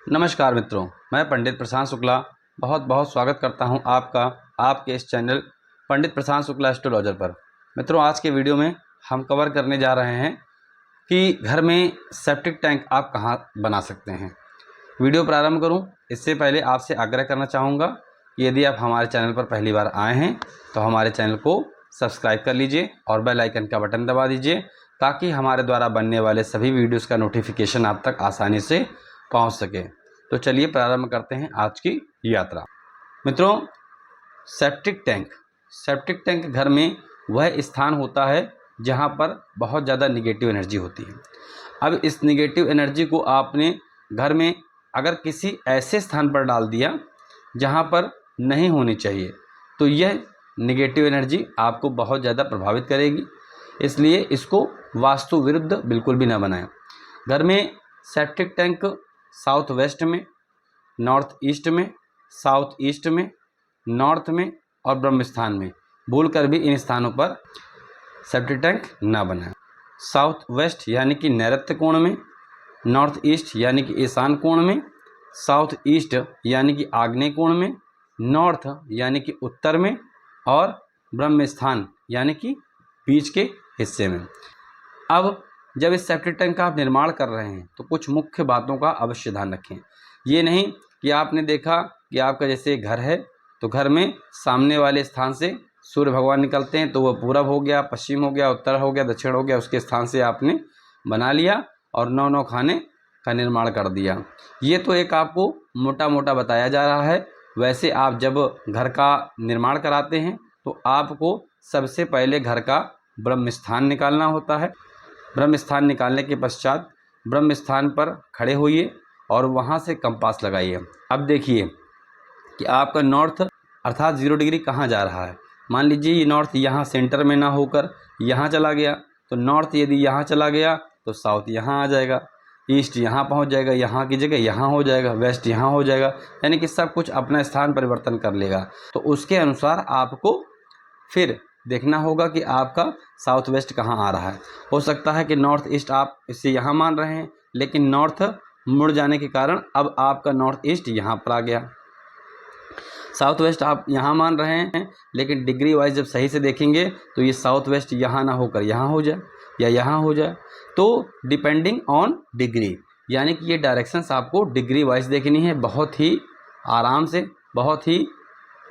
नमस्कार मित्रों, मैं पंडित प्रशांत शुक्ला बहुत बहुत स्वागत करता हूं आपका आपके इस चैनल पंडित प्रशांत शुक्ला एस्ट्रोलॉजर पर। मित्रों, आज के वीडियो में हम कवर करने जा रहे हैं कि घर में सेप्टिक टैंक आप कहां बना सकते हैं। वीडियो प्रारंभ करूं इससे पहले आपसे आग्रह करना चाहूँगा कि यदि आप हमारे चैनल पर पहली बार आए हैं तो हमारे चैनल को सब्सक्राइब कर लीजिए और बेल आइकन का बटन दबा दीजिए ताकि हमारे द्वारा बनने वाले सभी वीडियोज़ का नोटिफिकेशन आप तक आसानी से पहुंच सके। तो चलिए प्रारंभ करते हैं आज की यात्रा। मित्रों, सेप्टिक टैंक घर में वह स्थान होता है जहां पर बहुत ज़्यादा निगेटिव एनर्जी होती है। अब इस निगेटिव एनर्जी को आपने घर में अगर किसी ऐसे स्थान पर डाल दिया जहां पर नहीं होनी चाहिए तो यह निगेटिव एनर्जी आपको बहुत ज़्यादा प्रभावित करेगी। इसलिए इसको वास्तु विरुद्ध बिल्कुल भी ना बनाएं। घर में सेप्टिक टैंक साउथ वेस्ट में, नॉर्थ ईस्ट में, साउथ ईस्ट में, नॉर्थ में और ब्रह्म स्थान में भूलकर भी इन स्थानों पर सेप्टिक टैंक ना बनाएं। साउथ वेस्ट यानी कि नैऋत्य कोण में, नॉर्थ ईस्ट यानी कि ईशान कोण में, साउथ ईस्ट यानी कि आग्नेय कोण में, नॉर्थ यानी कि उत्तर में और ब्रह्म स्थान यानी कि बीच के हिस्से में। अब जब इस सेप्टिक टैंक का आप निर्माण कर रहे हैं तो कुछ मुख्य बातों का अवश्य ध्यान रखें। ये नहीं कि आपने देखा कि आपका जैसे घर है तो घर में सामने वाले स्थान से सूर्य भगवान निकलते हैं तो वह पूरब हो गया, पश्चिम हो गया, उत्तर हो गया, दक्षिण हो गया, उसके स्थान से आपने बना लिया और 9 खाने का निर्माण कर दिया। ये तो एक आपको मोटा मोटा बताया जा रहा है। वैसे आप जब घर का निर्माण कराते हैं तो आपको सबसे पहले घर का ब्रह्म स्थान निकालना होता है। ब्रह्म स्थान निकालने के पश्चात ब्रह्म स्थान पर खड़े होइए और वहाँ से कंपास लगाइए। अब देखिए कि आपका नॉर्थ अर्थात 0 डिग्री कहाँ जा रहा है। मान लीजिए ये नॉर्थ यहाँ सेंटर में ना होकर यहाँ चला गया तो नॉर्थ यदि यहाँ चला गया तो साउथ यहाँ आ जाएगा, ईस्ट यहाँ पहुँच जाएगा, यहाँ की जगह यहाँ हो जाएगा, वेस्ट यहाँ हो जाएगा, यानी कि सब कुछ अपना स्थान परिवर्तन कर लेगा। तो उसके अनुसार आपको फिर देखना होगा कि आपका साउथ वेस्ट कहाँ आ रहा है। हो सकता है कि नॉर्थ ईस्ट आप इसे यहाँ मान रहे हैं लेकिन नॉर्थ मुड़ जाने के कारण अब आपका नॉर्थ ईस्ट यहाँ पर आ गया। साउथ वेस्ट आप यहाँ मान रहे हैं लेकिन डिग्री वाइज जब सही से देखेंगे तो ये साउथ वेस्ट यहाँ ना होकर यहाँ हो जाए या यहाँ हो जाए। तो डिपेंडिंग ऑन डिग्री यानी कि ये डायरेक्शंस आपको डिग्री वाइज देखनी है, बहुत ही आराम से, बहुत ही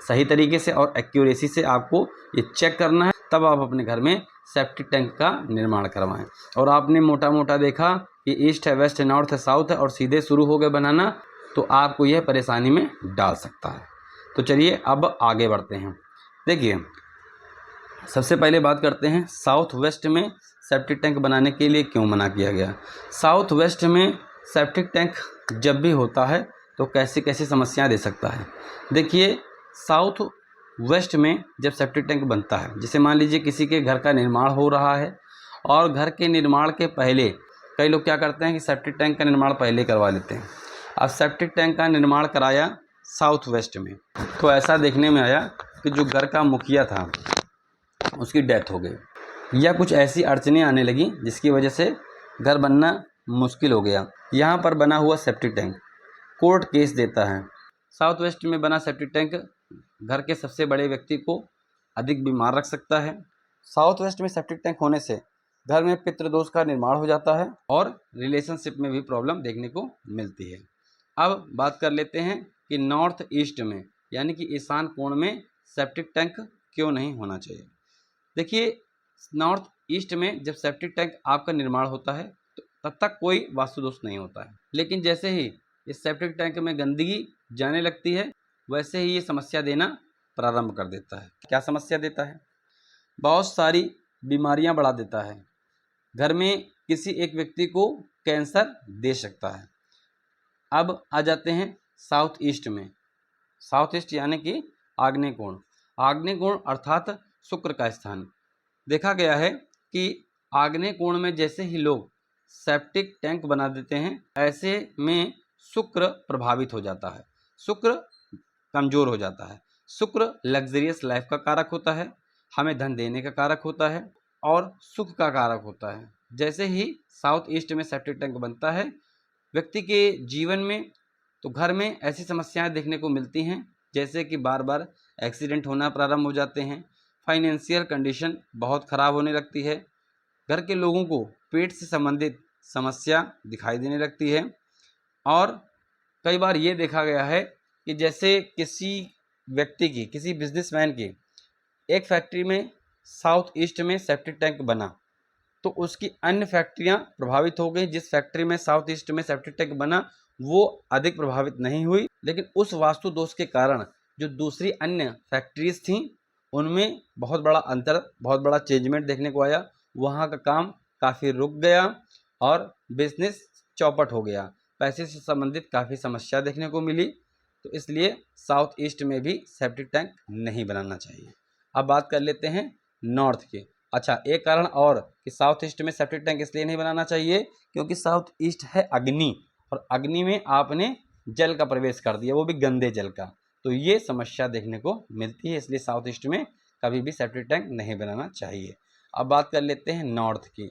सही तरीके से और एक्यूरेसी से आपको ये चेक करना है। तब आप अपने घर में सेप्टिक टैंक का निर्माण करवाएं। और आपने मोटा मोटा देखा कि ईस्ट है, वेस्ट है, नॉर्थ है, साउथ है और सीधे शुरू हो गए बनाना तो आपको यह परेशानी में डाल सकता है। तो चलिए अब आगे बढ़ते हैं। देखिए, सबसे पहले बात करते हैं साउथ वेस्ट में सेप्टिक टैंक बनाने के लिए क्यों मना किया गया। साउथ वेस्ट में सेप्टिक टैंक जब भी होता है तो कैसी कैसी समस्याएं दे सकता है। देखिए, साउथ वेस्ट में जब सेप्टिक टैंक बनता है, जैसे मान लीजिए किसी के घर का निर्माण हो रहा है और घर के निर्माण के पहले कई लोग क्या करते हैं कि सेप्टिक टैंक का निर्माण पहले करवा लेते हैं। अब सेप्टिक टैंक का निर्माण कराया साउथ वेस्ट में तो ऐसा देखने में आया कि जो घर का मुखिया था उसकी डेथ हो गई या कुछ ऐसी अड़चनें आने लगी जिसकी वजह से घर बनना मुश्किल हो गया। यहाँ पर बना हुआ सेप्टिक टैंक कोर्ट केस देता है। साउथ वेस्ट में बना सेप्टिक टैंक घर के सबसे बड़े व्यक्ति को अधिक बीमार रख सकता है। साउथ वेस्ट में सेप्टिक टैंक होने से घर में पितृदोष का निर्माण हो जाता है और रिलेशनशिप में भी प्रॉब्लम देखने को मिलती है। अब बात कर लेते हैं कि नॉर्थ ईस्ट में यानी कि ईशान कोण में सेप्टिक टैंक क्यों नहीं होना चाहिए। देखिए, नॉर्थ ईस्ट में जब सेप्टिक टैंक आपका निर्माण होता है तो तब तक कोई वास्तु दोष नहीं होता है, लेकिन जैसे ही इस सेप्टिक टैंक में गंदगी जाने लगती है वैसे ही ये समस्या देना प्रारंभ कर देता है। क्या समस्या देता है? बहुत सारी बीमारियां बढ़ा देता है। घर में किसी एक व्यक्ति को कैंसर दे सकता है। अब आ जाते हैं साउथ ईस्ट में। साउथ ईस्ट यानी कि आग्नेय कोण। आग्नेय कोण अर्थात शुक्र का स्थान। देखा गया है कि आग्नेय कोण में जैसे ही लोग सेप्टिक टैंक बना देते हैं ऐसे में शुक्र प्रभावित हो जाता है, शुक्र कमजोर हो जाता है। शुक्र लग्जरियस लाइफ का कारक होता है, हमें धन देने का कारक होता है और सुख का कारक होता है। जैसे ही साउथ ईस्ट में सेप्टिक टैंक बनता है व्यक्ति के जीवन में तो घर में ऐसी समस्याएं देखने को मिलती हैं, जैसे कि बार बार एक्सीडेंट होना प्रारंभ हो जाते हैं, फाइनेंशियल कंडीशन बहुत ख़राब होने लगती है, घर के लोगों को पेट से संबंधित समस्या दिखाई देने लगती है। और कई बार ये देखा गया है कि जैसे किसी व्यक्ति की, किसी बिजनेसमैन की एक फैक्ट्री में साउथ ईस्ट में सेप्टिक टैंक बना, तो उसकी अन्य फैक्ट्रियां प्रभावित हो गई। जिस फैक्ट्री में साउथ ईस्ट में सेप्टिक टैंक बना वो अधिक प्रभावित नहीं हुई, लेकिन उस वास्तु दोष के कारण जो दूसरी अन्य फैक्ट्रीज थीं उनमें बहुत बड़ा अंतर, बहुत बड़ा चेंजमेंट देखने को आया। वहाँ का काम काफ़ी रुक गया और बिजनेस चौपट हो गया, पैसे से संबंधित काफ़ी समस्या देखने को मिली। तो इसलिए साउथ ईस्ट में भी सेप्टिक टैंक नहीं बनाना चाहिए। अब बात कर लेते हैं नॉर्थ की। अच्छा, एक कारण और कि साउथ ईस्ट में सेप्टिक टैंक इसलिए नहीं बनाना चाहिए क्योंकि साउथ ईस्ट है अग्नि, और अग्नि में आपने जल का प्रवेश कर दिया, वो भी गंदे जल का, तो ये समस्या देखने को मिलती है। इसलिए साउथ ईस्ट में कभी भी सेप्टिक टैंक नहीं बनाना चाहिए। अब बात कर लेते हैं नॉर्थ की।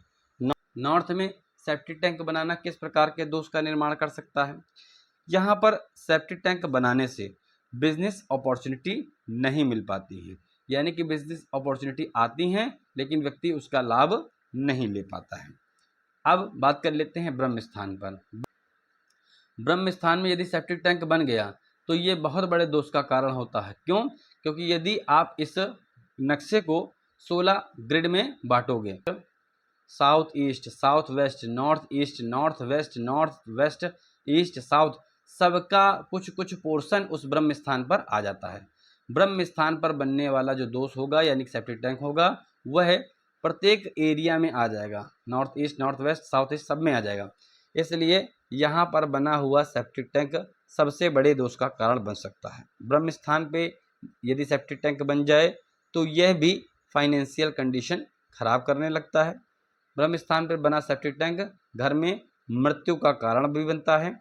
नॉर्थ में सेप्टिक टैंक बनाना किस प्रकार के दोष का निर्माण कर सकता है? यहाँ पर सेप्टिक टैंक बनाने से बिजनेस अपॉर्चुनिटी नहीं मिल पाती है, यानी कि बिजनेस अपॉर्चुनिटी आती हैं लेकिन व्यक्ति उसका लाभ नहीं ले पाता है। अब बात कर लेते हैं ब्रह्म स्थान पर। ब्रह्म स्थान में यदि सेप्टिक टैंक बन गया तो ये बहुत बड़े दोष का कारण होता है। क्यों? क्योंकि यदि आप इस नक्शे को 16 ग्रिड में बांटोगे, south east, south west, north east, north west, east, south, सबका कुछ कुछ पोर्शन उस ब्रह्म स्थान पर आ जाता है। ब्रह्म स्थान पर बनने वाला जो दोष होगा यानी कि सेप्टिक टैंक होगा वह प्रत्येक एरिया में आ जाएगा, north east, north waste, south east सब में आ जाएगा। इसलिए यहाँ पर बना हुआ सेप्टिक टैंक सबसे बड़े दोष का कारण बन सकता है। ब्रह्म स्थान पे यदि सेप्टिक टैंक बन जाए तो यह भी फाइनेंशियल कंडीशन खराब करने लगता है। ब्रह्म स्थान पर बना सेप्टिक टैंक घर में मृत्यु का कारण भी बनता है,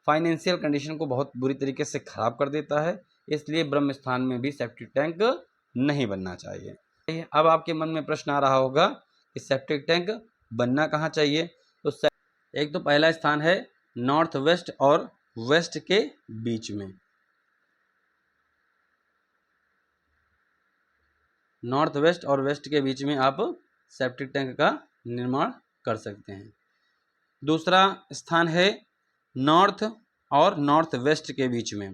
फाइनेंशियल कंडीशन को बहुत बुरी तरीके से खराब कर देता है। इसलिए ब्रह्म स्थान में भी सेप्टिक टैंक नहीं बनना चाहिए। अब आपके मन में प्रश्न आ रहा होगा कि सेप्टिक टैंक बनना कहाँ चाहिए? तो एक तो पहला स्थान है नॉर्थ वेस्ट और वेस्ट के बीच में। नॉर्थ वेस्ट और वेस्ट के बीच में आप सेप्टिक टैंक का निर्माण कर सकते हैं। दूसरा स्थान है नॉर्थ और नॉर्थ वेस्ट के बीच में।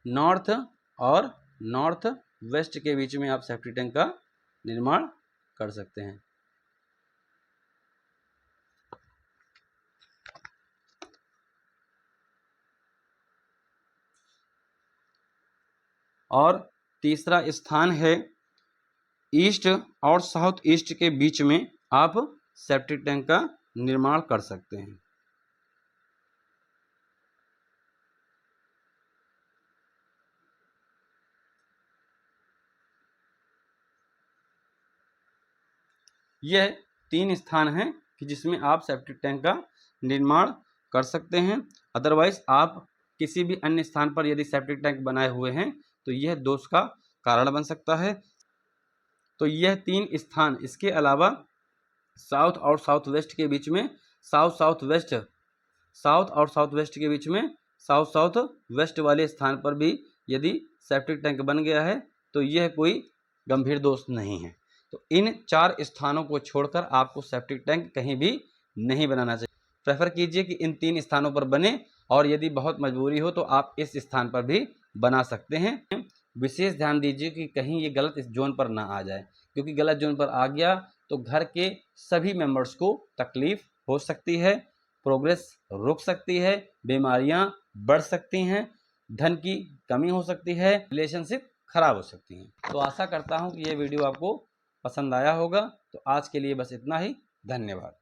नॉर्थ और नॉर्थ वेस्ट के बीच में आप सेप्टिक टैंक का निर्माण कर सकते हैं। और तीसरा स्थान है ईस्ट और साउथ ईस्ट के बीच में आप सेप्टिक टैंक का निर्माण कर सकते हैं। यह 3 स्थान हैं कि जिसमें आप सेप्टिक टैंक का निर्माण कर सकते हैं। अदरवाइज आप किसी भी अन्य स्थान पर यदि सेप्टिक टैंक बनाए हुए हैं तो यह दोष का कारण बन सकता है। तो यह 3 स्थान, इसके अलावा साउथ और साउथ वेस्ट के बीच में, साउथ और साउथ वेस्ट के बीच में साउथ वेस्ट वाले स्थान पर भी यदि सेप्टिक टैंक बन गया है तो यह कोई गंभीर दोष नहीं है। तो इन 4 स्थानों को छोड़कर आपको सेप्टिक टैंक कहीं भी नहीं बनाना चाहिए। प्रेफर कीजिए कि इन 3 स्थानों पर बने, और यदि बहुत मजबूरी हो तो आप इस स्थान पर भी बना सकते हैं। विशेष ध्यान दीजिए कि कहीं ये गलत इस जोन पर ना आ जाए, क्योंकि गलत जोन पर आ गया तो घर के सभी मेंबर्स को तकलीफ हो सकती है, प्रोग्रेस रुक सकती है, बीमारियां बढ़ सकती हैं, धन की कमी हो सकती है, रिलेशनशिप खराब हो सकती हैं। तो आशा करता हूं कि ये वीडियो आपको पसंद आया होगा। तो आज के लिए बस इतना ही। धन्यवाद।